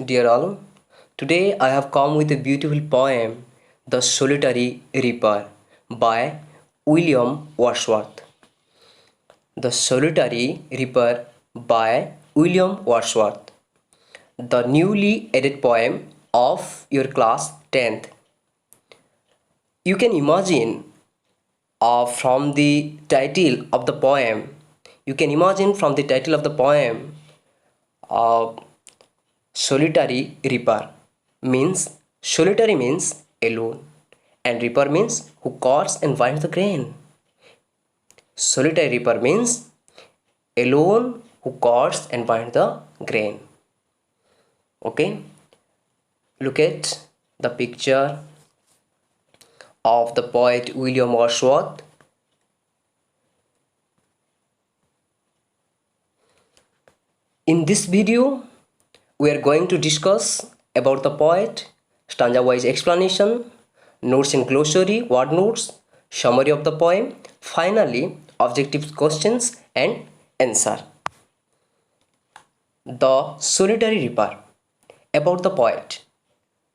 Dear all, today I have come with a beautiful poem, The Solitary Reaper by William Wordsworth. The Solitary Reaper by William Wordsworth, the newly added poem of your class 10th. You can imagine from the title of the poem, uh, Solitary Reaper means solitary means alone, and reaper means who cuts and binds the grain. Solitary reaper means alone who cuts and binds the grain. Okay, look at the picture of the poet William Wordsworth. In this video, we are going to discuss about the poet, stanza-wise explanation, notes and glossary, word notes, summary of the poem, finally objective questions and answer. The Solitary Reaper. About the poet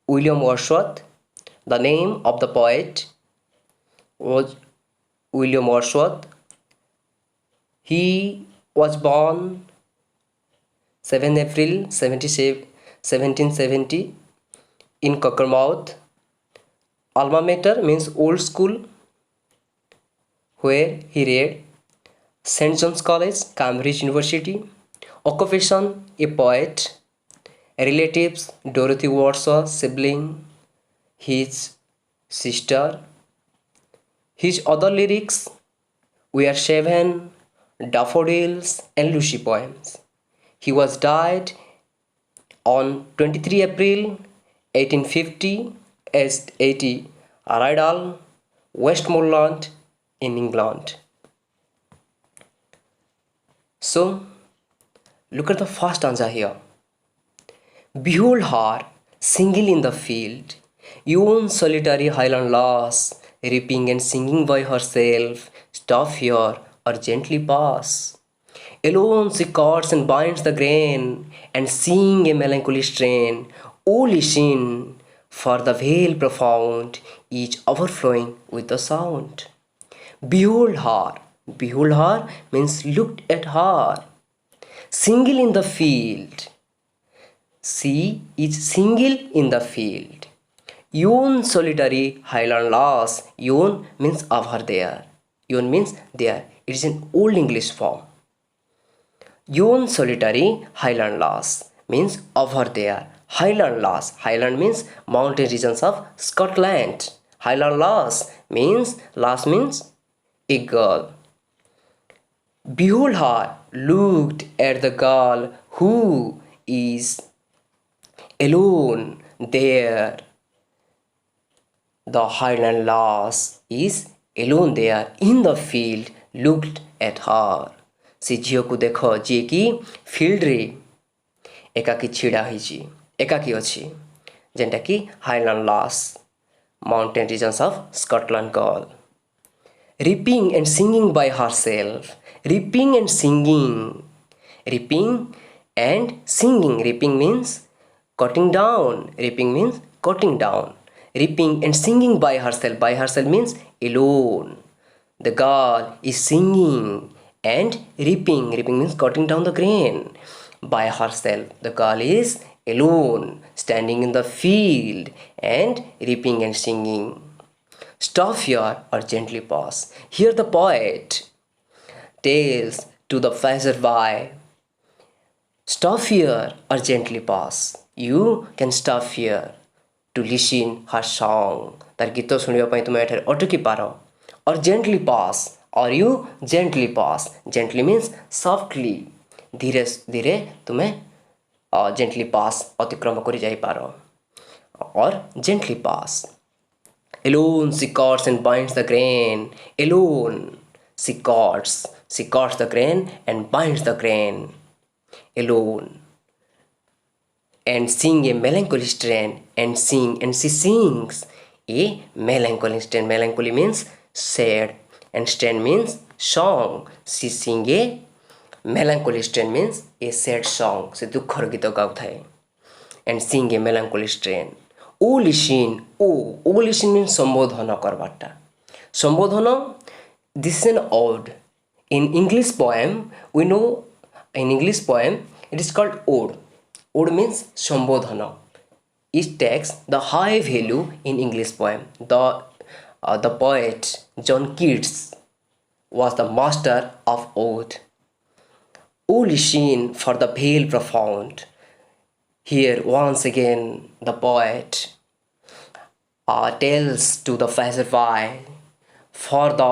William Wordsworth. The name of the poet was William Wordsworth. He was born 7 April 1770 in Cockermouth. Alma mater means old school, where he read St. John's College, Cambridge University. Occupation, a poet. Relatives, Dorothy Wordsworth, sibling, his sister. His other lyrics were Seven, Daffodils and Lucy poems. He was died on 23 April 1850 aged 80, Rydal, Westmoreland in England. So, look at the first stanza here. Behold her, single in the field, yon solitary highland lass, reaping and singing by herself, stop here or gently pass. Alone she cuts and binds the grain, and sing a melancholy strain. O listen, for the vale profound is overflowing with the sound. Behold her. Behold her means look at her. Single in the field. She is single in the field. Yon solitary highland lass. Yon means over there. Yon means there. It is an old English form. Yon solitary highland lass means over there. Highland lass. Highland means mountain regions of Scotland. Highland lass means a girl. Behold her, looked at the girl who is alone there. The highland lass is alone there in the field, looked at her. से झील देख जी कि field रे एकाकी छिड़ा होइछि एकाकी अछि जेनटा कि Highland lass mountain regions of Scotland girl reaping and singing by herself. Reaping and singing. Reaping and singing. Reaping means cutting down. Reaping means cutting down. Reaping and singing by herself. By herself means alone. The girl is singing and reaping. Reaping means cutting down the grain by herself. The girl is alone, standing in the field and reaping and singing. Stop here or gently pause. Here the poet tells to the passerby, stop here or gently pause. You can stop here to listen her song. तार गीत सुनिया पाई तुम एठारे अटकी पार or gently pass or you gently pass. Gently means softly. धीरे धीरे तुम्हें gently pass अतिक्रम करी जाई पार or gently pass. Alone she cuts and binds the grain. Alone she cuts the grain and binds the grain. Alone. And sing a melancholy strain and she sings a melancholy strain. Melancholy means sad and strain means song. She sing a melancholy strain means a sad song. से दुखर गीत गाउथाए. and sing a melancholy strain. O listen, O listen means sambodhana karvata. Sambodhana, this is an ode. In English poem, we know in English poem it is called ode. Ode means sambodhana. It takes the high value in English poem. The poet John Keats was the master of ode. O listen for the veil profound. Here once again the poet tells to the passerby for the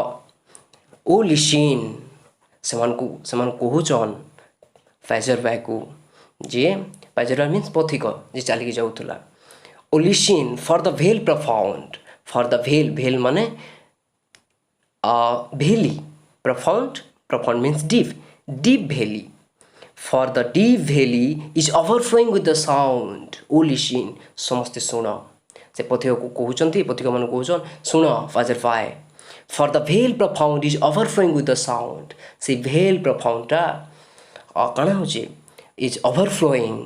O listen ସେମାନେ କହୁଛନ୍ passerbyକୁ ଯେ passerby means ପଥିକ ଯେ ଚାଲିକି ଯାଉଥିଲା. O listen for the veil profound. For the veil ମାନେ valley. Profound means deep valley. For the deep valley is overflowing with the sound. O listen, ସମସ୍ତେ ଶୁଣ. ସେ ପଥିକକୁ କହୁଛନ୍ତି, ପଥିକମାନଙ୍କୁ କହୁଛନ୍ ଶୁଣ passerby. For the veil profound is overflowing with the sound. ସେ veil profoundଟା କାଣା ହେଉଛି is overflowing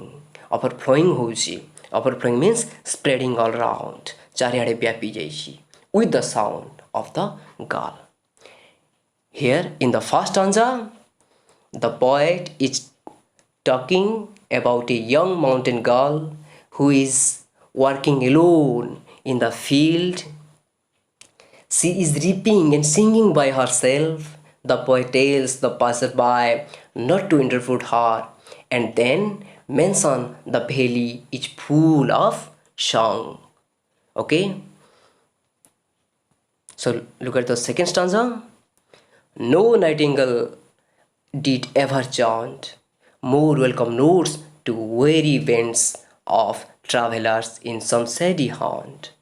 ହେଉଛି. Overflowing means spreading all around. ଚାରିଆଡ଼େ ବ୍ୟାପି ଯାଇଛି. With the sound of the girl. Here in the first stanza, the poet is talking about a young mountain girl who is working alone in the field. She is reaping and singing by herself. The poet tells the passerby not to interrupt her and then mention the valley is full of song. Okay? So look at the second stanza. No nightingale did ever chant more welcome notes to weary winds of travelers in some shady haunt.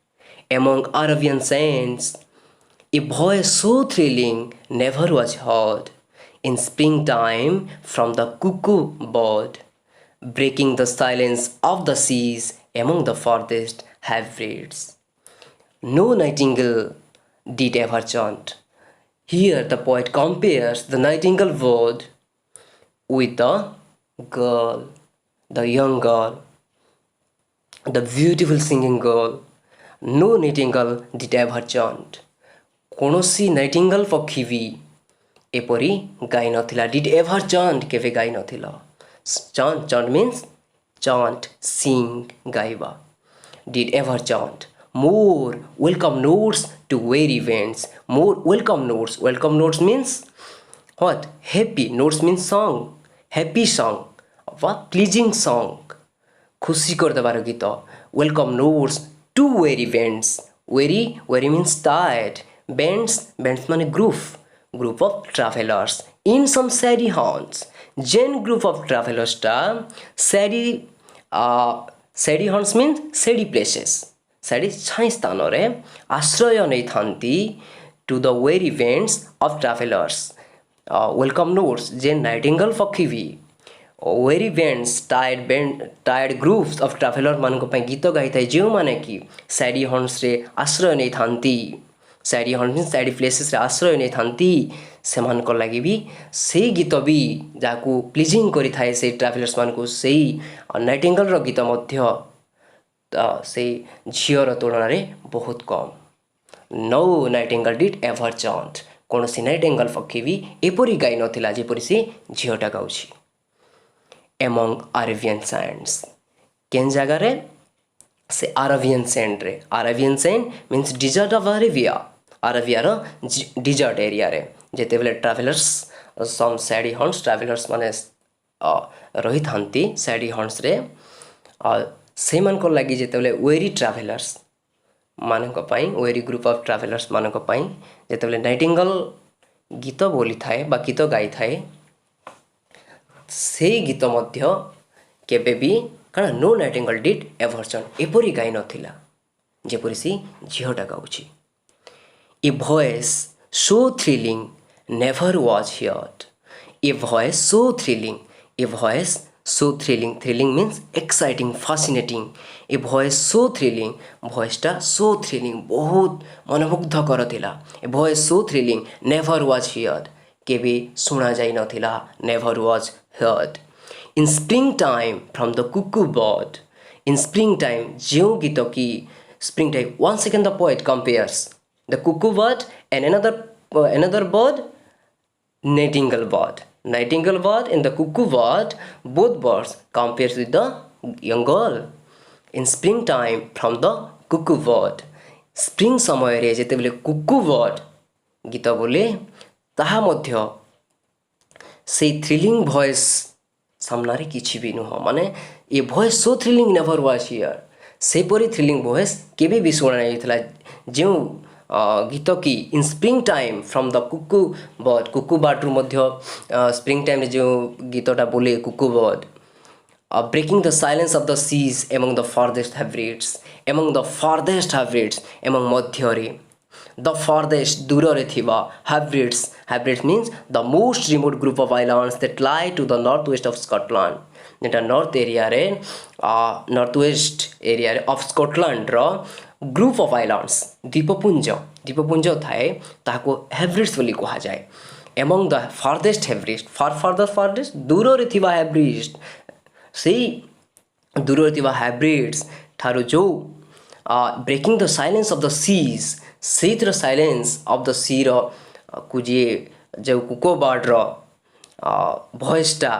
Among Arabian saints, a voice so thrilling never was heard in springtime from the cuckoo bird, breaking the silence of the seas among the farthest hybrids. No nightingale did ever chant. Here the poet compares the nightingale bird with the girl, the young girl, the beautiful singing girl. No nightingale did ever chant. କୌଣସି Nightingale ପକ୍ଷୀ ବି ଏପରି ଗାଇ ନଥିଲା. Did ever ଚାଣ୍ଟ କେବେ ଗାଇ ନଥିଲା. Chant means chant sing ଗାଇବା. Did ever chant more welcome notes to weary winds. More welcome notes means what? Happy. Notes means song. Happy song. What? Pleasing song. खुशी କରିଦେବାର ଗୀତ. Welcome notes to weary winds. Weary means tired. Bands ମାନେ group of travelers in some shady haunts. ଯେନ୍ group of travelers ଟା shady haunts means shady places. shady ଛାଇ ସ୍ଥାନରେ ଆଶ୍ରୟ ନେଇଥାନ୍ତି to the weary winds of travelers. Welcome notes ଯେନ୍ Nightingale ପକ୍ଷୀ ବି weary winds tired groups of travelers ମାନଙ୍କ ପାଇଁ ଗୀତ ଗାଇଥାଏ ଯେଉଁମାନେ କି shady hauntsରେ ଆଶ୍ରୟ ନେଇଥାନ୍ତି. shady haunts means shady placesରେ ଆଶ୍ରୟ ନେଇଥାନ୍ତି. ସେମାନଙ୍କ ଲାଗି ବି ସେଇ ଗୀତ ବି ଯାହାକୁ ପ୍ଲିଜିଂ କରିଥାଏ ସେଇ ଟ୍ରାଭେଲର୍ସ ମାନଙ୍କୁ ସେଇ ନାଇଟିଙ୍ଗେଲ୍ର ଗୀତ ମଧ୍ୟ ସେଇ ଝିଅର ତୁଳନାରେ ବହୁତ କମ୍. No nightingale did ever chant. କୌଣସି ନାଇଟିଙ୍ଗେଲ୍ ପକ୍ଷୀ ବି ଏପରି ଗାଇ ନଥିଲା ଯେପରି ସେ ଝିଅଟା ଗାଉଛି. Among Arabian saints. କେନ୍ ଜାଗାରେ? ସେ ଆରବିଆନ୍ ସେଣ୍ଡରେ. Arabian sand means desert of Arabia. ଆରବିଆର ଡିଜର୍ଟ ଏରିଆରେ ଯେତେବେଳେ travellers some shady haunts travellers ମାନେ ରହିଥାନ୍ତି ସ୍ୟାଡି ହଣ୍ଟସ୍ରେ ସେଇମାନଙ୍କ ଲାଗି ଯେତେବେଳେ ୱେରି ଟ୍ରାଭେଲର୍ସ ମାନଙ୍କ ପାଇଁ ୱେରି ଗ୍ରୁପ୍ ଅଫ୍ ଟ୍ରାଭେଲର୍ସ ମାନଙ୍କ ପାଇଁ ଯେତେବେଳେ ନାଇଟିଙ୍ଗେଲ୍ ଗୀତ ବୋଲିଥାଏ ବା ଗୀତ ଗାଇଥାଏ ସେଇ ଗୀତ ମଧ୍ୟ କେବେ ବି କାରଣ no nightingale did ever chant ଏପରି ଗାଇ ନଥିଲା ଯେପରି ସେ ଝିଅଟା ଗାଉଛି. A voice so thrilling never was heard. A voice so thrilling. Thrilling means exciting, fascinating. A voice so thrilling. ଭଏସ୍ଟା so thrilling ବହୁତ ମନମୁଗ୍ଧକର ଥିଲା. A voice so thrilling never was heard. କେବେ ଶୁଣାଯାଇ ନଥିଲା. Never was heard. In springtime from the cuckoo bird. In springtime जो गीत की springtime once again the poet compares the cuckoo bird and another bird, nightingale bird. Nightingale bird and the cuckoo bird, both birds compares with the young girl. In springtime from the cuckoo bird, spring ସମୟରେ ଯେତେବେଳେ cuckoo bird ଗୀତ ବୋଲେ ତାହା ମଧ୍ୟ ସେଇ thrilling voice ସାମ୍ନାରେ କିଛି ବି ନୁହଁ, ମାନେ a voice so thrilling never was here. ସେପରି thrilling voice କେବେ ବି ଶୁଣା ଯାଇଥିଲା ଯେଉଁ ଗୀତ କି in spring time from the cuckoo ବାର୍ଡ଼ରୁ ମଧ୍ୟ spring time ରେ ଯେଉଁ ଗୀତଟା ବୋଲେ cuckoo bird, breaking the silence of the seas among the farthest hybrids, among ମଧ୍ୟରେ the farthest ଦୂରରେ ଥିବା hybrids means the most remote group of islands that lie to the northwest of Scotland, ଯେଟା north west ଏରିଆରେ of Scotlandର group of islands ଦ୍ୱୀପପୁଞ୍ଜ ଥାଏ ତାହାକୁ hybrids ବୋଲି କୁହାଯାଏ. among the farthest hybrids, farthest ଦୂରରେ ଥିବା hybrids, ସେଇ ଦୂରରେ ଥିବା hybrids ଠାରୁ ଯେଉଁ breaking the silence of the seas, ସେଇଥିର ସାଇଲେନ୍ସ ଅଫ୍ ଦ ସିର କୁ ଯିଏ ଯେଉଁ କୁକୋ ବାର୍ଡ଼ର ଭଏସ୍ଟା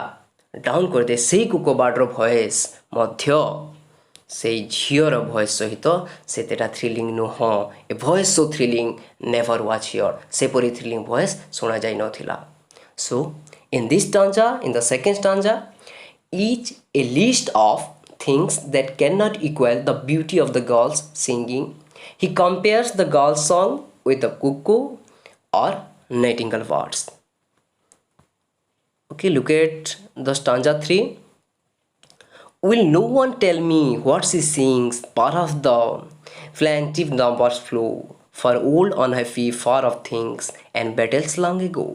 ଡାଉନ୍ କରିଦିଏ, ସେଇ କୁକୋ ବାର୍ଡ଼ର ଭଏସ୍ ମଧ୍ୟ ସେଇ ଝିଅର ଭଏସ୍ ସହିତ ସେତେଟା ଥ୍ରିଲିଂ ନୁହଁ. A voice so thrilling never was heard, ସେପରି ଥ୍ରିଲିଂ ଭଏସ୍ ଶୁଣାଯାଇ ନଥିଲା. So in this stanza, in the second stanza, is a list of things that cannot equal the beauty of the girls singing. He compares the girl's song with the cuckoo or nightingale birds. Okay, look at the stanza 3. Will no one tell me what she sings? Part of the plaintive numbers flow for old unhappy far off things and battles long ago.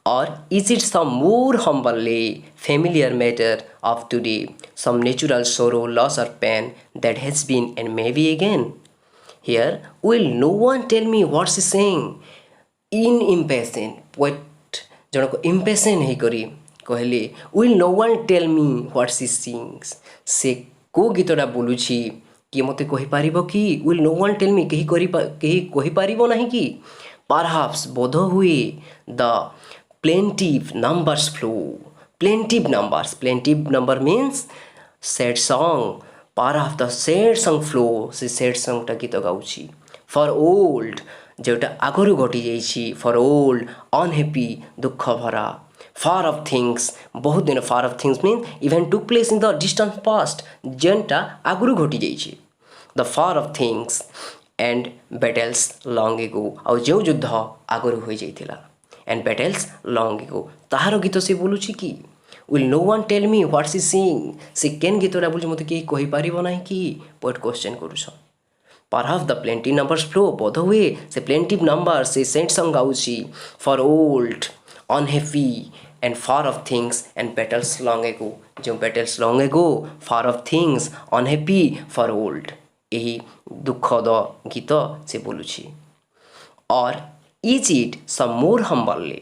Or is it some more humbly familiar matter of today, some natural sorrow, loss or pain that has been and may be again? Here, will no one tell me what she's saying? In impatient, poet जनको impatient ହେଇକରି କହିଲେ will no one tell me what she sings? ସେ କେଉଁ ଗୀତଟା ବୋଲୁଛି କିଏ ମୋତେ କହିପାରିବ କି? will no one tell me, କେହି କହିପାରିବ ନାହିଁ କି? Perhaps ବୋଧ ହୁଏ the plaintive numbers flow. Plaintive number means sad song. Perhaps the sad song flow, ସେ sad songଟା ଗୀତ ଗାଉଛି. For old, ଯେଉଁଟା ଆଗରୁ ଘଟି ଯାଇଛି. For old, unhappy, ଦୁଃଖ ଭରା. Far of things, ବହୁତ ଦିନ far of things means even took place in the distant past, ଯେନ୍ଟା ଆଗରୁ ଘଟି ଯାଇଛି. The far of things and battles long ago, ଆଉ ଯେଉଁ ଯୁଦ୍ଧ ଆଗରୁ ହୋଇଯାଇଥିଲା. And battles long ago, ତାହାର ଗୀତ ସେ ବୋଲୁଛି କି? Will no one tell me what she sing? ସେ କେନ୍ ଗୀତଟା ବୋଲୁଛି ମୋତେ କେହି କହିପାରିବ ନାହିଁ କି? ପଏଟ୍ କ୍ୱେଶ୍ଚନ୍ କରୁଛ. Perhaps the plaintive numbers flow, ବୋଧ ହୁଏ ସେ plaintive numbers, ସେ ସେଣ୍ଟ ସଙ୍ଗ ଗାଉଛି. For old, unhappy and far of things and battles long ago, ଯେଉଁ battles long ago, far of things, unhappy, for old, ଏହି ଦୁଃଖଦ ଗୀତ ସେ ବୋଲୁଛି. Or is it some more humbly,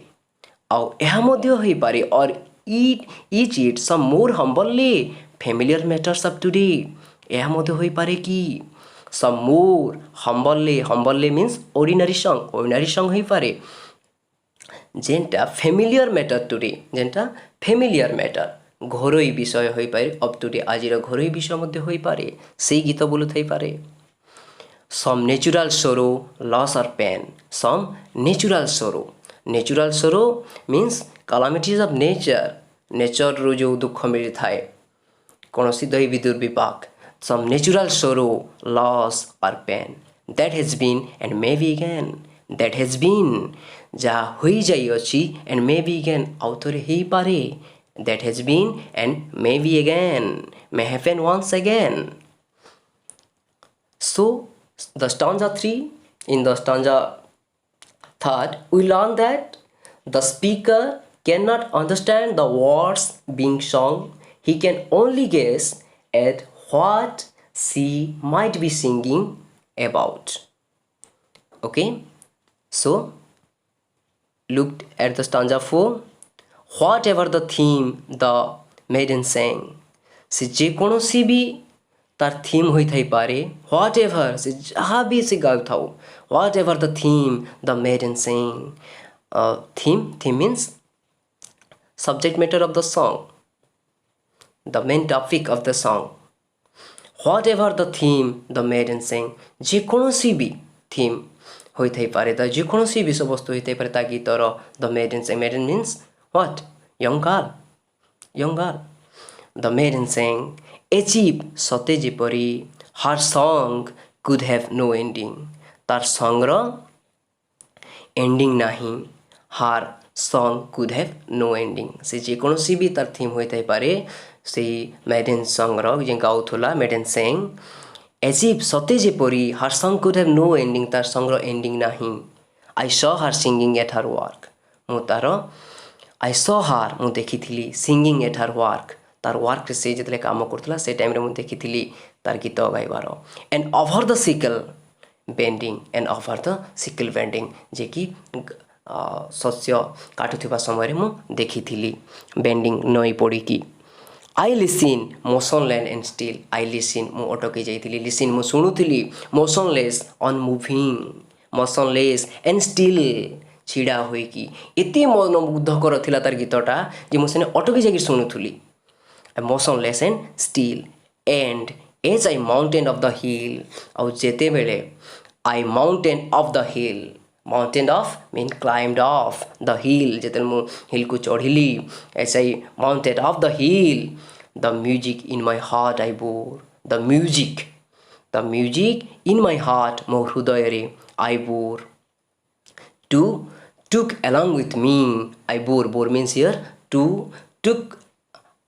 ଆଉ ଏହା ମଧ୍ୟ ହୋଇପାରେ or is it some more humbly familiar matters of today, ଏହା ମଧ୍ୟ ହୋଇପାରେ କି? some more humbly means ordinary song ହୋଇପାରେ ଯେନ୍ଟା familiar matter today, ଯେନ୍ଟା familiar matter ଘରୋଇ ବିଷୟ ହୋଇପାରେ, of today ଆଜିର ଘରୋଇ ବିଷୟ ମଧ୍ୟ ହୋଇପାରେ, ସେଇ ଗୀତ ବୋଲୁଥାଇପାରେ. Some natural sorrow, loss or pain. Some natural sorrow means calamities of nature. ନେଚର୍ରୁ ଯେଉଁ ଦୁଃଖ ମିଳିଥାଏ, କୌଣସି ଦୈବୀ ଦୁର୍ବିପାକ. Some natural sorrow, loss or pain that has been and may be again. That has been, ଯାହା ହୋଇଯାଇଅଛି, and may be again, ଆଉ ଥରେ ହେଇପାରେ. That has been and may be again, may happen once again. So the stanza 3, in the stanza 3rd, we learn that the speaker cannot understand the words being sung. He can only guess at what she might be singing about. Okay, so look at the stanza 4. Whatever the theme the maiden sang, ସେ ଯେକୌଣସି ବି तार theme होई Thai पारे what ever से जहाँ भी से गाउ थाउ whatever the theme the maiden sing theme means subject matter of the song, the main topic of the song, whatever the theme the maiden sing, ଯେକୌଣସି ବି theme ହୋଇଥାଇପାରେ ତା ଯେକୌଣସି ବିଷୟବସ୍ତୁ ହୋଇଥାଇପାରେ ତା ଗୀତର the maiden sing, maiden means what, young girl, the maiden sang achieve ସତେ ଯେପରି her song could have no ending, ତାର songର ending ନାହିଁ, her song could have no ending, से ଯେକୌଣସି ବି ତାର ଥିମ୍ ହୋଇଥାଇପାରେ ସେଇ maiden songର ଯେ ଗାଉଥିଲା maiden sang achieve ସତେ ଯେପରି her song could have no ending, ତାର songର ending ନାହିଁ, I saw her singing at her work, ମୁଁ ତାର I saw her ମୁଁ ଦେଖିଥିଲି singing at her work, ତାର ୱାର୍କରେ ସେ ଯେତେବେଳେ କାମ କରୁଥିଲା ସେ ଟାଇମ୍ରେ ମୁଁ ଦେଖିଥିଲି ତାର ଗୀତ ଗାଇବାର, and over the sickle bending, and over the sickle bending ଯେ କି ଶସ୍ୟ କାଟୁଥିବା ସମୟରେ ମୁଁ ଦେଖିଥିଲି ବେଣ୍ଡିଂ ନଈ ପଡ଼ିକି, I listen motionless and still, I listen ମୁଁ ଅଟକି ଯାଇଥିଲି, listen ମୁଁ ଶୁଣୁଥିଲି, motionless unmoving, motionless and still ଛିଡ଼ା ହୋଇକି, ଏତେ ମନମୁଗ୍ଧକର ଥିଲା ତାର ଗୀତଟା ଯେ ମୁଁ ସେନେ ଅଟକି ଯାଇକି ଶୁଣୁଥିଲି, motionless and still, and as I mountain of the hill, ଆଉ ଯେତେବେଳେ I mountain of the hill, mountain of mean climbed off the hill, ଯେତେବେଳେ ମୁଁ ହିଲ୍କୁ ଚଢ଼ିଲି, as I mounted off the hill, the music in my heart I bore, the music in my heart ମୋ ହୃଦୟରେ I bore, took along with me, I bore means here took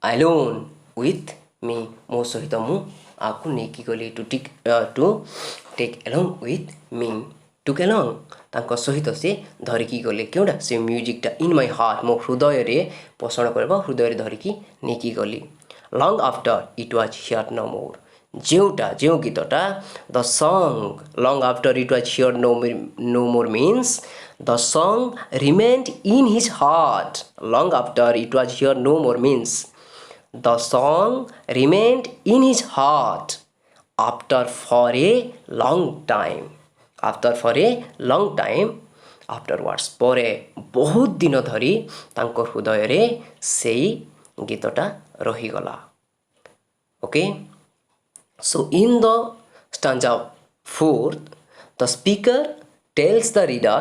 alone with me, ମୋ ସହିତ ମୁଁ ଆକୁ ନେଇକି ଗଲି, to take along with me, took along ତାଙ୍କ ସହିତ ସେ ଧରିକି ଗଲେ କେଉଁଟା ସେ ମ୍ୟୁଜିକଟା in my heart ମୋ ହୃଦୟରେ ପୋଷଣ କରିବା ହୃଦୟରେ ଧରିକି ନେଇକି ଗଲି, long after it was heard no more, ଯେଉଁ ଗୀତଟା the song long after it was heard no more means the song remained in his heart, long after it was heard no more means the song remained in his heart after for a long time, afterwards ପରେ ବହୁତ ଦିନ ଧରି ତାଙ୍କ ହୃଦୟରେ ସେଇ ଗୀତଟା ରହିଗଲା, okay, so in the stanza 4 the speaker tells the reader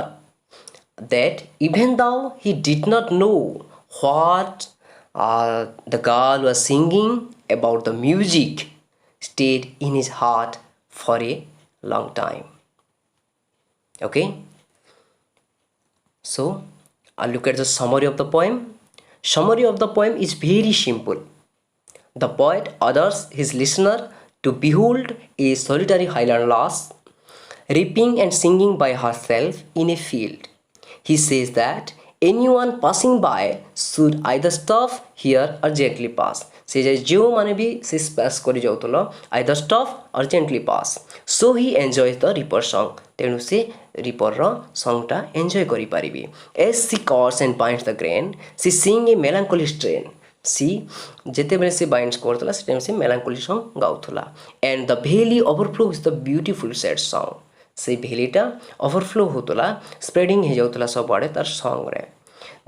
that even though he did not know what the girl was singing about, the music stayed in his heart for a long time, okay, so I'll look at the summary of the poem. Summary of the poem is very simple. The poet orders his listener to behold a solitary highland lass reaping and singing by herself in a field. He says that anyone passing by should either stop here or gently pass, ସେ ଯେଉଁମାନେ ବି ସେ pass କରି ଯାଉଥିଲ either stop or gently pass, so he enjoys the reaper song, ତେଣୁ ସେ ରିପରର ସଙ୍ଗଟା enjoy କରିପାରିବେ, as she cuts and binds the grain she sing a melancholy strain, C ଯେତେବେଳେ ସେ ବାଇଣ୍ଡସ୍ କରୁଥିଲା ସେ ଟାଇମ୍ ସେ ମେଲାଙ୍କୋଲି ସଙ୍ଗ ଗାଉଥିଲା, and the valley overflow is the beautiful sad song, ସେଇ ଭେଲିଟା overflow ହେଉଥିଲା ସ୍ପ୍ରେଡ଼ିଂ ହେଇଯାଉଥିଲା ସବୁଆଡ଼େ ତାର ସଙ୍ଗରେ,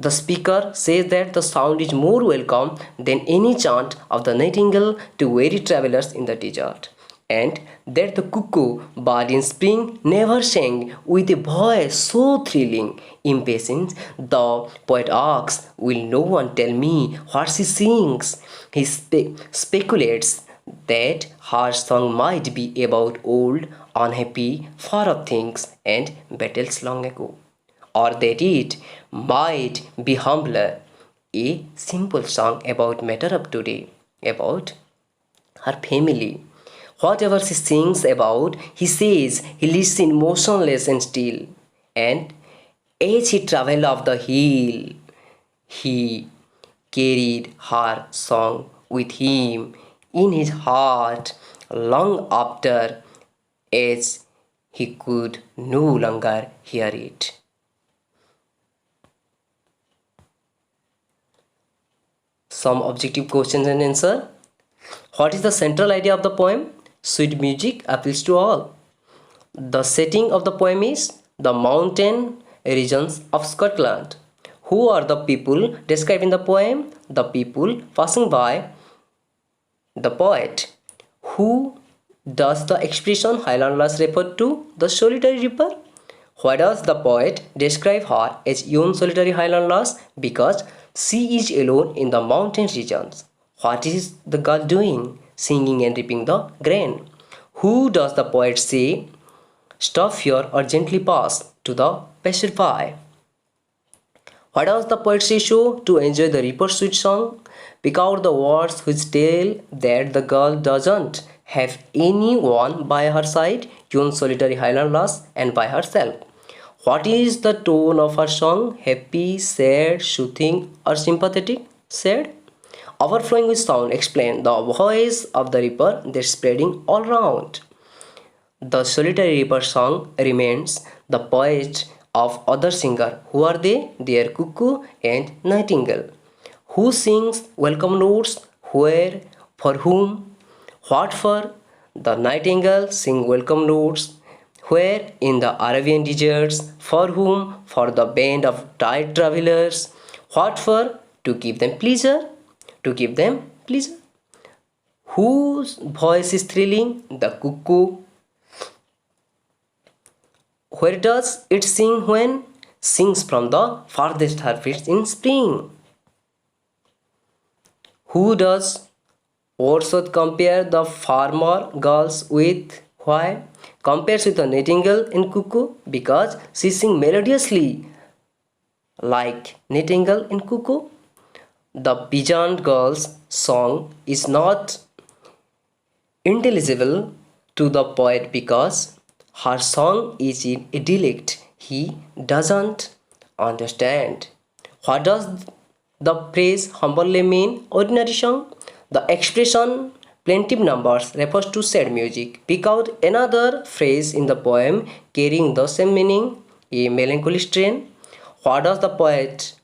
the speaker says that the sound is more welcome than any chant of the nightingale to weary travelers in the desert, and that the cuckoo bird in spring never sang with a voice so thrilling. Impatient, the poet asks, will no one tell me what she sings? He speculates that her song might be about old, unhappy, far-off things and battles long ago, or that it might be humbler, a simple song about matter of today, about her family. Whatever she sings about, he says he listens motionless and still, and as he travelled up the hill, he carried her song with him in his heart long after as he could no longer hear it. Some objective questions and answer. What is the central idea of the poem? Sweet music appeals to all. The setting of the poem is the mountain regions of Scotland. Who are the people described in the poem? The people passing by the poet. Who does the expression Highland Lass refer to? The solitary reaper. Why does the poet describe her as yon solitary Highland Lass? Because she is alone in the mountain regions. What is the girl doing? Singing and reaping the grain. Who does the poet say, stop here or gently pass to the passerby? What does the poet say so? To enjoy the reaper's sweet song? Pick out the words which tell that the girl doesn't have anyone by her side, yon solitary Highland Lass, and by herself. What is the tone of her song? Happy, sad, soothing, or sympathetic? Sad? Overflowing with sound. Explain the voice of the reaper that's spreading all round. The solitary reaper song remains the poet of other singer. Who are they? They are cuckoo and nightingale. Who sings welcome notes? Where? For whom? What for? The nightingale sing welcome notes. Where? In the Arabian deserts. For whom? For the band of tired travelers. What for? To give them pleasure. To give them pleasure. Whose voice is thrilling? The cuckoo. Where does it sing when? Sings from the farthest harvest in spring. Who does Wordsworth compare the farmer girls with? Why? Compares with the nightingale and cuckoo? Because she sings melodiously like nightingale and cuckoo. The peasant girl's song is not intelligible to the poet because her song is in a dialect he doesn't understand. What does the phrase humbly mean? Ordinary song. The expression plaintive numbers refers to sad music. Pick out another phrase in the poem carrying the same meaning, a melancholy strain. What does the poet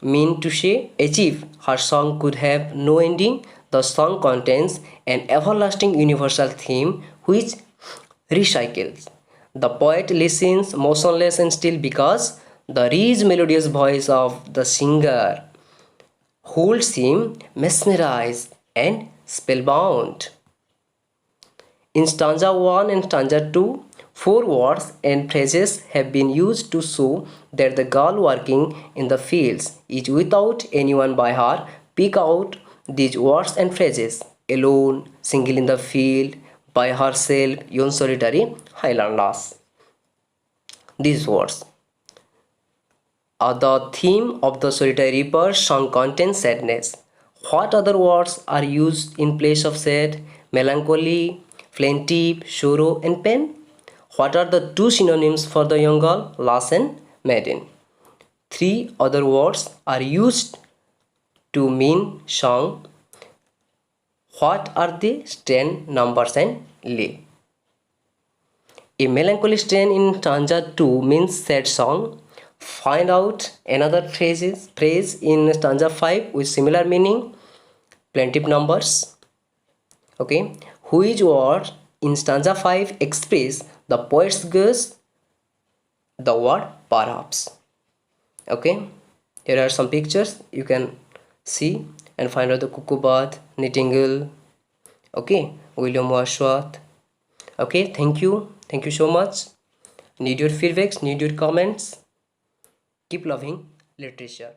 mean to say? Achieve. Her song could have no ending. The song contains an everlasting universal theme which recycles. The poet listens motionless and still because the rich melodious voice of the singer holds him mesmerized and spellbound. In stanza 1 and stanza 2, 4 words and phrases have been used to show that the girl working in the fields is without anyone by her. Pick out these words and phrases. Alone, single in the field, by herself, yon solitary Highland Lass. These words are the theme of the solitary reaper song contains sadness. What other words are used in place of sad? Melancholy, plaintive, sorrow, and pain. What are the two synonyms for the young girl? Lass and maiden. 3 other words are used to mean song. What are they? Strain, numbers, and lay. A melancholy strain in stanza 2 means sad song. Find out another phrase in stanza 5 with similar meaning, plaintive numbers. Okay, which word in stanza 5 express the poet's guess? The word perhaps. Okay, here are some pictures you can see and find out the cuckoo bird, nightingale. Okay, William Wordsworth. Okay, thank you so much. Need your feedbacks, need your comments. Keep loving literature.